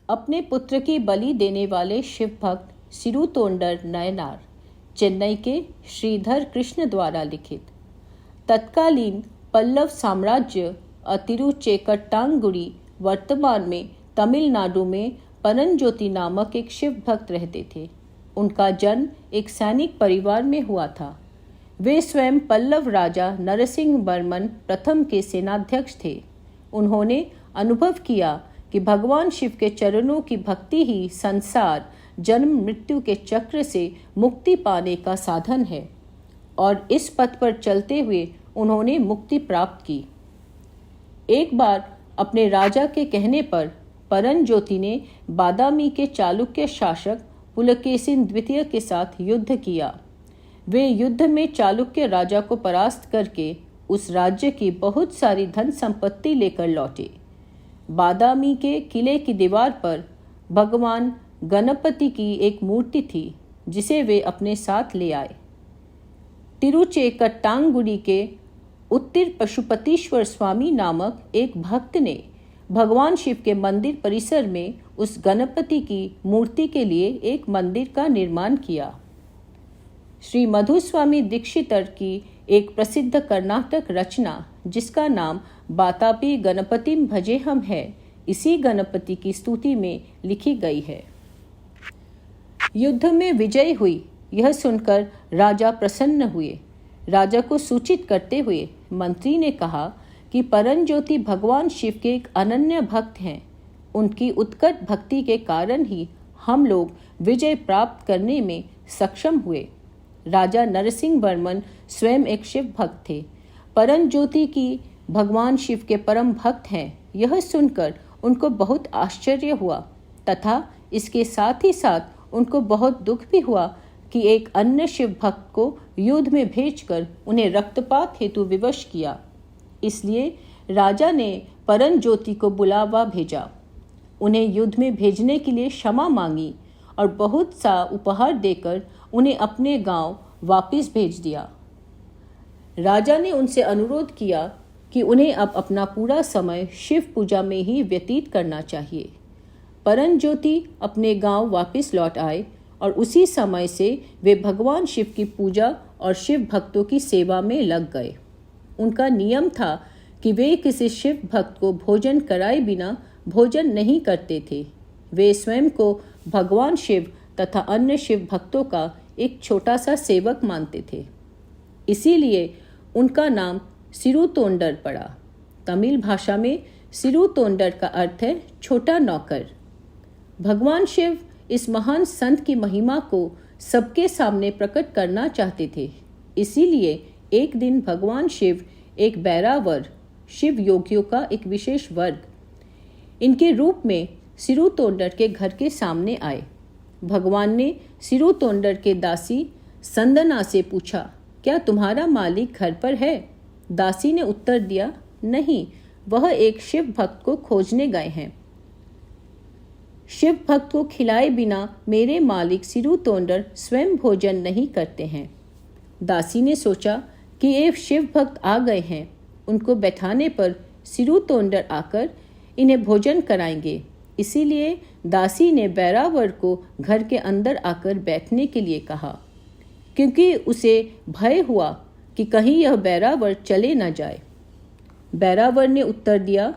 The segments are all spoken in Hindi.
अपने पुत्र की बलि देने वाले शिव भक्त सिरुतोंडर नयनार, चेन्नई के श्रीधर कृष्ण द्वारा लिखित। तत्कालीन पल्लव साम्राज्य तिरुचेक्कट्टांगुडी वर्तमान में तमिलनाडु में परंज्योति नामक एक शिव भक्त रहते थे। उनका जन्म एक सैनिक परिवार में हुआ था। वे स्वयं पल्लव राजा नरसिंह वर्मन प्रथम के सेनाध्यक्ष थे। उन्होंने अनुभव किया कि भगवान शिव के चरणों की भक्ति ही संसार जन्म मृत्यु के चक्र से मुक्ति पाने का साधन है, और इस पथ पर चलते हुए उन्होंने मुक्ति प्राप्त की। एक बार अपने राजा के कहने पर परंज्योति ने बादामी के चालुक्य शासक पुलकेशिन द्वितीय के साथ युद्ध किया। वे युद्ध में चालुक्य राजा को परास्त करके उस राज्य की बहुत सारी धन संपत्ति लेकर लौटे। बादामी के किले की दीवार पर भगवान गणपति की एक मूर्ति थी, जिसे वे अपने साथ ले आए। तिरुचेक्कट्टांगुडी के उत्तिर पशुपतीश्वर स्वामी नामक एक भक्त ने भगवान शिव के मंदिर परिसर में उस गणपति की मूर्ति के लिए एक मंदिर का निर्माण किया। श्री मधुस्वामी दीक्षितर की एक प्रसिद्ध कर्नाटक रचना, जिसका नाम बातापि गणपतिम भजेहम है, इसी गणपति की स्तुति में लिखी गई है। युद्ध में विजय हुई, यह सुनकर राजा प्रसन्न हुए। राजा को सूचित करते हुए मंत्री ने कहा कि परंज्योति भगवान शिव के एक अनन्य भक्त हैं। उनकी उत्कट भक्ति के कारण ही हम लोग विजय प्राप्त करने में सक्षम हुए। राजा नरसिंह वर्मन स्वयं एक शिव भक्त थे। परंज्योति की भगवान शिव के परम भक्त हैं, यह सुनकर उनको बहुत आश्चर्य हुआ, तथा इसके साथ ही साथ उनको बहुत दुख भी हुआ कि एक अन्य शिव भक्त को युद्ध में भेजकर उन्हें रक्तपात हेतु विवश किया। इसलिए राजा ने परंज्योति को बुलावा भेजा, उन्हें युद्ध में भेजने के लिए क्षमा मांगी और बहुत सा उपहार देकर उन्हें अपने गांव वापस भेज दिया। राजा ने उनसे अनुरोध किया कि उन्हें अब अपना पूरा समय शिव पूजा में ही व्यतीत करना चाहिए। परंज्योति अपने गांव वापस लौट आए और उसी समय से वे भगवान शिव की पूजा और शिव भक्तों की सेवा में लग गए। उनका नियम था कि वे किसी शिव भक्त को भोजन कराए बिना भोजन नहीं करते थे। वे स्वयं को भगवान शिव तथा अन्य शिव भक्तों का एक छोटा सा सेवक मानते थे। इसीलिए उनका नाम सिरुतोंडर पड़ा। तमिल भाषा में सिरुतोंडर का अर्थ है छोटा नौकर। भगवान शिव इस महान संत की महिमा को सबके सामने प्रकट करना चाहते थे। इसीलिए एक दिन भगवान शिव एक बैरावर, शिव योगियों का एक विशेष वर्ग, इनके रूप में सिरुतोंडर के घर के सामने आए। भगवान ने सिरुतोंडर के दासी संदना से पूछा, क्या तुम्हारा मालिक घर पर है? दासी ने उत्तर दिया, नहीं, वह एक शिव भक्त को खोजने गए हैं। शिव भक्त को खिलाए बिना मेरे मालिक सिरुतोंडर स्वयं भोजन नहीं करते हैं। दासी ने सोचा कि एक शिव भक्त आ गए हैं, उनको बैठाने पर सिरुतोंडर आकर इन्हें भोजन कराएंगे। इसीलिए दासी ने बैरावर को घर के अंदर आकर बैठने के लिए कहा, क्योंकि उसे भय हुआ कि कहीं यह बैरावर चले न जाए। बैरावर ने उत्तर दिया,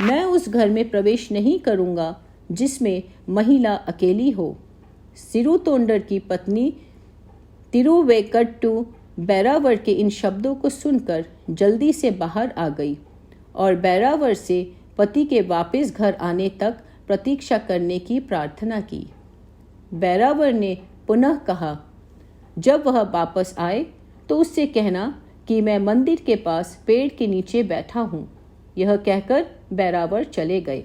मैं उस घर में प्रवेश नहीं करूंगा जिसमें महिला अकेली हो। सिरुतोंडर की पत्नी तिरुवेंकट्टू बैरावर के इन शब्दों को सुनकर जल्दी से बाहर आ गई और बैरावर से पति के वापस घर आने तक प्रतीक्षा करने की प्रार्थना की। बैरावर ने पुनः कहा, जब वह वापस आए तो उससे कहना कि मैं मंदिर के पास पेड़ के नीचे बैठा हूँ। यह कहकर बैरावर चले गए।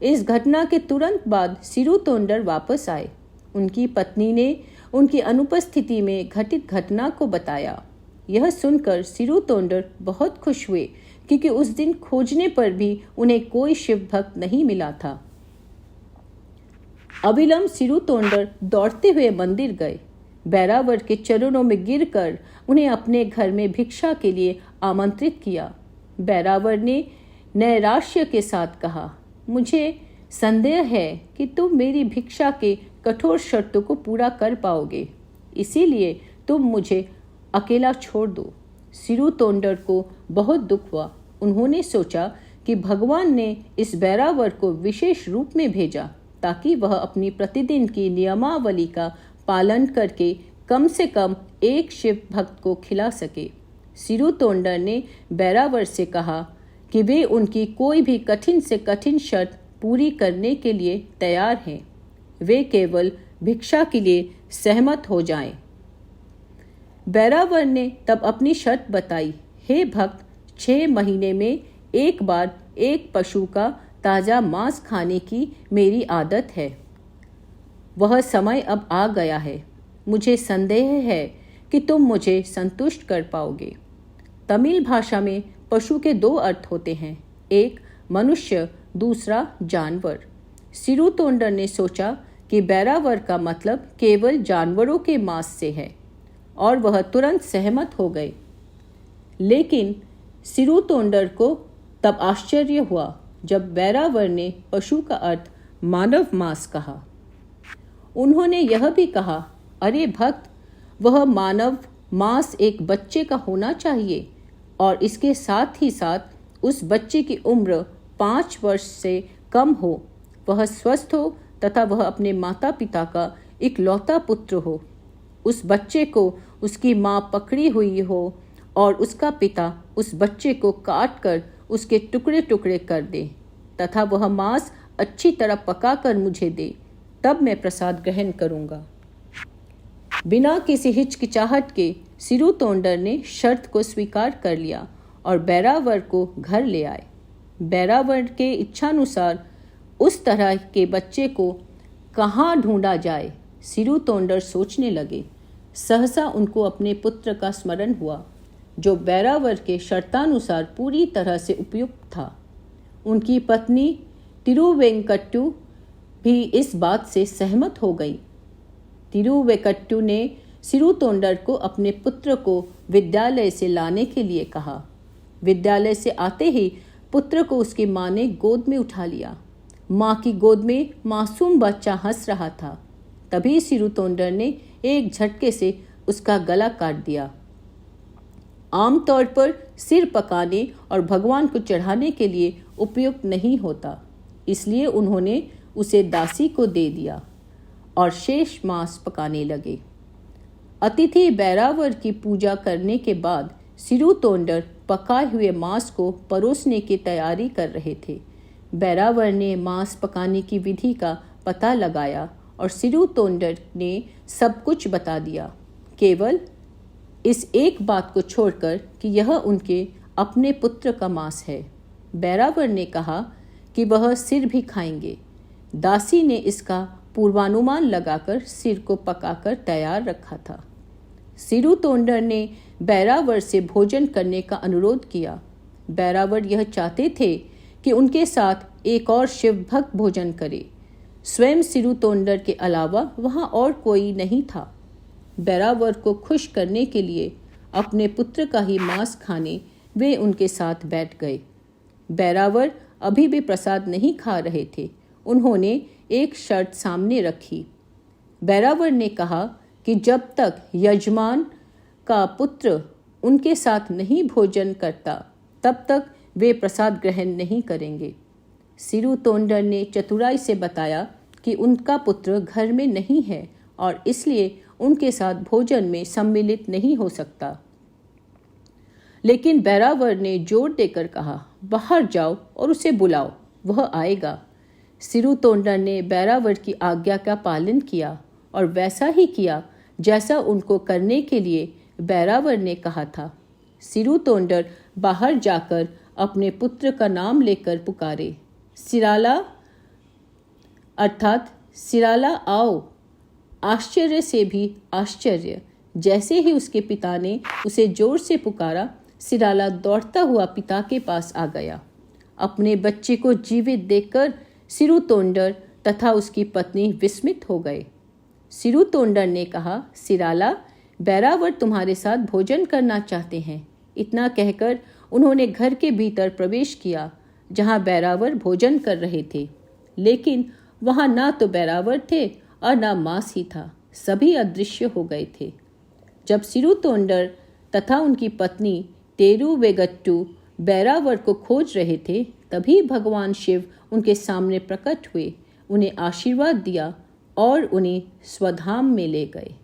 इस घटना के तुरंत बाद सिरुतोंडर वापस आए। उनकी पत्नी ने उनकी अनुपस्थिति में घटित घटना को बताया। यह सुनकर सिरुतोंडर बहुत खुश हुए, क्योंकि उस दिन खोजने पर भी उन्हें कोई शिव भक्त नहीं मिला था। अविलंब सिरुतोंडर दौड़ते हुए मंदिर गए। बैरावर के चरणों में गिरकर उन्हें अपने घर में भिक्षा के लिए आमंत्रित किया। बैरावर ने नैराश्य के साथ कहा, मुझे संदेह है कि तुम मेरी भिक्षा के कठोर शर्तों को पूरा कर पाओगे, इसीलिए तुम मुझे अकेला छोड़ दो। सिरु तोंडर को बहुत दुख हुआ। उन्होंने सोचा कि भगवान ने इस बैरावर को विशेष रूप में भेजा ताकि वह अपनी प्रतिदिन की नियमावली का पालन करके कम से कम एक शिव भक्त को खिला सके। सिरु तोंडर ने बैरावर से कहा कि वे उनकी कोई भी कठिन से कठिन शर्त पूरी करने के लिए तैयार हैं, वे केवल भिक्षा के लिए सहमत हो जाएं। बैरावर ने तब अपनी शर्त बताई, हे भक्त, 6 महीने में एक बार एक पशु का ताज़ा मांस खाने की मेरी आदत है। वह समय अब आ गया है। मुझे संदेह है कि तुम मुझे संतुष्ट कर पाओगे। तमिल भाषा में पशु के 2 अर्थ होते हैं, एक मनुष्य, दूसरा जानवर। सिरु तोंडर ने सोचा कि बैरावर का मतलब केवल जानवरों के मांस से है और वह तुरंत सहमत हो गए। लेकिन सिरु तोंडर को तब आश्चर्य हुआ जब बैरावर ने पशु का अर्थ मानव मांस कहा। उन्होंने यह भी कहा, अरे भक्त, वह मानव मांस एक बच्चे का होना चाहिए और इसके साथ ही साथ उस बच्चे की उम्र 5 वर्ष से कम हो, वह स्वस्थ हो तथा वह अपने माता पिता का इकलौता पुत्र हो। उस बच्चे को उसकी माँ पकड़ी हुई हो और उसका पिता उस बच्चे को काट कर उसके टुकड़े टुकड़े कर दे तथा वह मांस अच्छी तरह पका कर मुझे दे, तब मैं प्रसाद ग्रहण करूँगा। बिना किसी हिचकिचाहट के सिरु तोंडर ने शर्त को स्वीकार कर लिया और बैरावर को घर ले आए। बैरावर के इच्छानुसार उस तरह के बच्चे को कहाँ ढूंढा जाए, सिरु तोंडर सोचने लगे। सहसा उनको अपने पुत्र का स्मरण हुआ जो बैरावर के शर्तानुसार पूरी तरह से उपयुक्त था। उनकी पत्नी तिरुवेंकट्टू भी इस बात से सहमत हो गई। तिरुवेंकट्टू ने सिरु तोंडर को अपने पुत्र को विद्यालय से लाने के लिए कहा। विद्यालय से आते ही पुत्र को उसकी माँ ने गोद में उठा लिया। माँ की गोद में मासूम बच्चा हंस रहा था। तभी सिरु तोंडर ने एक झटके से उसका गला काट दिया। आमतौर पर सिर पकाने और भगवान को चढ़ाने के लिए उपयुक्त नहीं होता, इसलिए उन्होंने उसे दासी को दे दिया और शेष मांस पकाने लगे। अतिथि बैरावर की पूजा करने के बाद सिरु तोंडर पकाए हुए मांस को परोसने की तैयारी कर रहे थे। बैरावर ने मांस पकाने की विधि का पता लगाया और सिरु तोंडर ने सब कुछ बता दिया, केवल इस एक बात को छोड़कर कि यह उनके अपने पुत्र का मांस है। बैरावर ने कहा कि वह सिर भी खाएंगे। दासी ने इसका पूर्वानुमान लगाकर सिर को पकाकर तैयार रखा था। सिरु तोंडर ने बैरावर से भोजन करने का अनुरोध किया। बैरावर यह चाहते थे कि उनके साथ एक और शिव भक्त भोजन करे। स्वयं सिरु तोंडर के अलावा वहाँ और कोई नहीं था। बैरावर को खुश करने के लिए अपने पुत्र का ही मांस खाने वे उनके साथ बैठ गए। बैरावर अभी भी प्रसाद नहीं खा रहे थे। उन्होंने एक शर्त सामने रखी। बैरावर ने कहा कि जब तक यजमान का पुत्र उनके साथ नहीं भोजन करता तब तक वे प्रसाद ग्रहण नहीं करेंगे। सिरु तोंडर ने चतुराई से बताया कि उनका पुत्र घर में नहीं है और इसलिए उनके साथ भोजन में सम्मिलित नहीं हो सकता। लेकिन बैरावर ने जोर देकर कहा, बाहर जाओ और उसे बुलाओ, वह आएगा। सिरु तोंडर ने बैरावर की आज्ञा का पालन किया और वैसा ही किया जैसा उनको करने के लिए बैरावर ने कहा था। सिरु तोंडर बाहर जाकर अपने पुत्र का नाम लेकर पुकारे, सिराला, अर्थात सिराला आओ। आश्चर्य से भी आश्चर्य, जैसे ही उसके पिता ने उसे जोर से पुकारा, सिराला दौड़ता हुआ पिता के पास आ गया। अपने बच्चे को जीवित देखकर सिरु तोंडर तथा उसकी पत्नी विस्मित हो गए। सिरु तोंडर ने कहा, सिराला, बैरावर तुम्हारे साथ भोजन करना चाहते हैं। इतना कहकर उन्होंने घर के भीतर प्रवेश किया जहां बैरावर भोजन कर रहे थे। लेकिन वहाँ ना तो बैरावर थे और ना मांस ही था, सभी अदृश्य हो गए थे। जब सिरु तोंडर तथा उनकी पत्नी तेरू वेगट्टू बैरावर को खोज रहे थे, तभी भगवान शिव उनके सामने प्रकट हुए, उन्हें आशीर्वाद दिया और उन्हें स्वधाम में ले गए।